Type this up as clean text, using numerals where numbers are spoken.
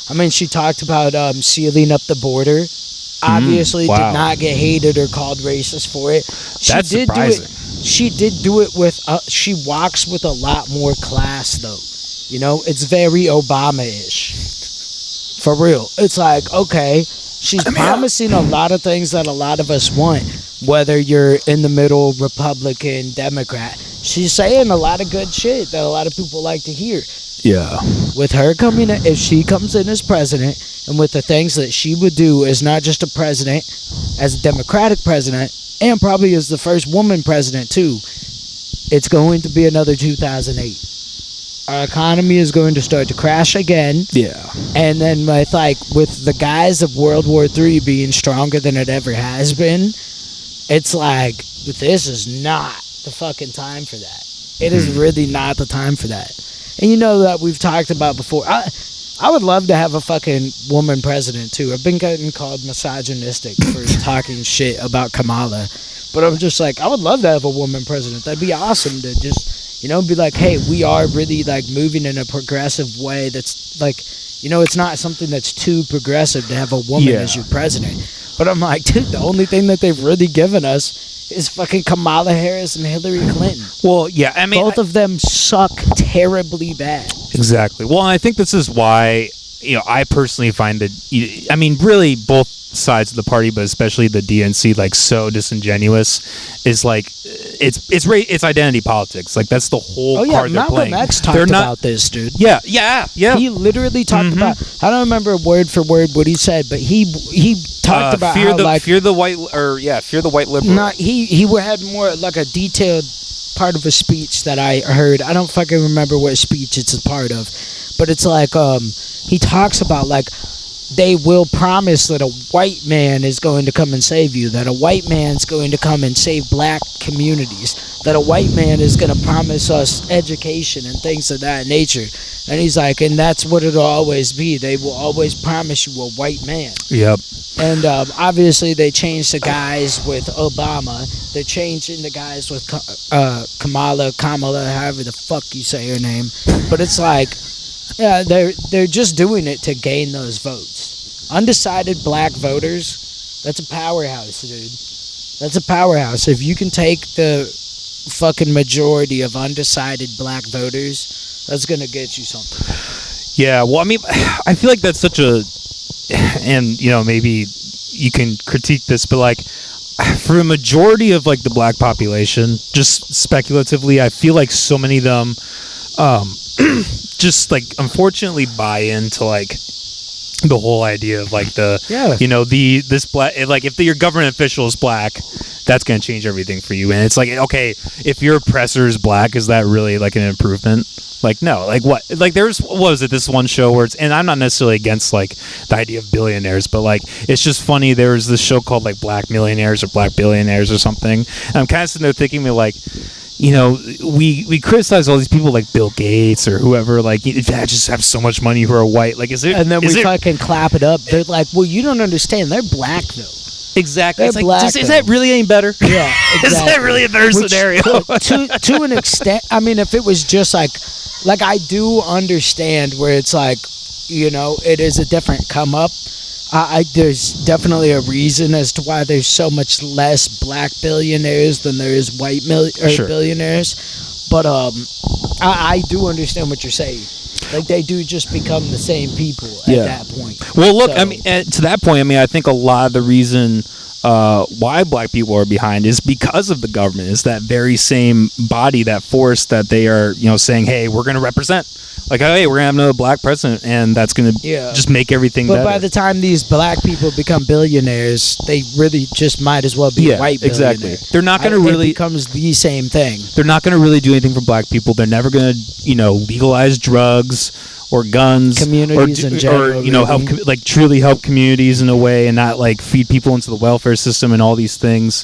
I mean, she talked about sealing up the border. Obviously, wow. did not get hated or called racist for it. That's surprising. She did do it with. She walks with a lot more class, though. You know, it's very Obama-ish. For real, it's like, okay, she's promising a lot of things that a lot of us want. Whether you're in the middle, Republican, Democrat, she's saying a lot of good shit that a lot of people like to hear. Yeah. With her coming in, if she comes in as president, and with the things that she would do as not just a president, as a Democratic president, and probably as the first woman president too, it's going to be another 2008. Our economy is going to start to crash again. Yeah. And then with the guise of World War III being stronger than it ever has been, it's like, this is not the fucking time for that. It is really not the time for that. And you know that we've talked about before. I would love to have a fucking woman president too. I've been getting called misogynistic for talking shit about Kamala. But I'm just like, I would love to have a woman president. That'd be awesome to just, be like, hey, we are really like moving in a progressive way that's like, it's not something that's too progressive to have a woman as your president. But I'm like, dude, the only thing that they've really given us is fucking Kamala Harris and Hillary Clinton. Well, yeah, I mean, both of them suck terribly bad. Exactly. Well, I think this is why, I personally find that, really both sides of the party, but especially the DNC, like, so disingenuous, is like, it's identity politics. Like, that's the whole card they're Malcolm playing. Malcolm X talked about this, dude. Yeah. He literally talked about, I don't remember word for word what he said, but he talked about fear how, fear the white liberal. Not he had more like a detailed part of a speech that I heard. I don't fucking remember what speech it's a part of, but it's like he talks about like they will promise that a white man is going to come and save you, that a white man's going to come and save black communities, that a white man is going to promise us education and things of that nature. And he's like, and that's what it'll always be. They will always promise you a white man. Yep. And obviously they changed the guys with Obama. They're changing the guys with Kamala, however the fuck you say her name. But it's like, yeah, they're just doing it to gain those votes. Undecided black voters, that's a powerhouse, dude. That's a powerhouse. If you can take the fucking majority of undecided black voters, that's going to get you something. Yeah, well, I mean, I feel like that's such a... And, maybe you can critique this, but, like, for a majority of, like, the black population, just speculatively, I feel like so many of them just, like, unfortunately buy into, like, the whole idea of, like, this black... Like, if your government official is black, that's going to change everything for you. And it's like, okay, if your oppressor is black, is that really, like, an improvement? Like, no, like what? Like, what was it, this one show where and I'm not necessarily against, like, the idea of billionaires, but, like, it's just funny. There was this show called, like, Black Millionaires or Black Billionaires or something. And I'm kind of sitting there thinking, like, we criticize all these people like Bill Gates or whoever, like, that just have so much money who are white. Like, is it? And then we fucking clap it up. They're like, well, you don't understand. They're black, though. Exactly. They're black, is that really any better? Yeah, exactly. Is that really a better scenario? to an extent, I mean, if it was just like I do understand where it's like, it is a different come up. There's definitely a reason as to why there's so much less black billionaires than there is white billionaires. But I do understand what you're saying. Like, they do just become the same people at that point. Well, look, I mean, to that point, I mean, I think a lot of the reason why black people are behind is because of the government. It's that very same body, that force that they are, saying, hey, we're going to represent. Like, hey, we're going to have another black president, and that's going to just make everything better. But by the time these black people become billionaires, they really just might as well be white billionaires. Exactly. They're not going to really... It becomes the same thing. They're not going to really do anything for black people. They're never going to, legalize drugs or guns. Communities in general. Or, help, like, truly help communities in a way and not, like, feed people into the welfare system and all these things.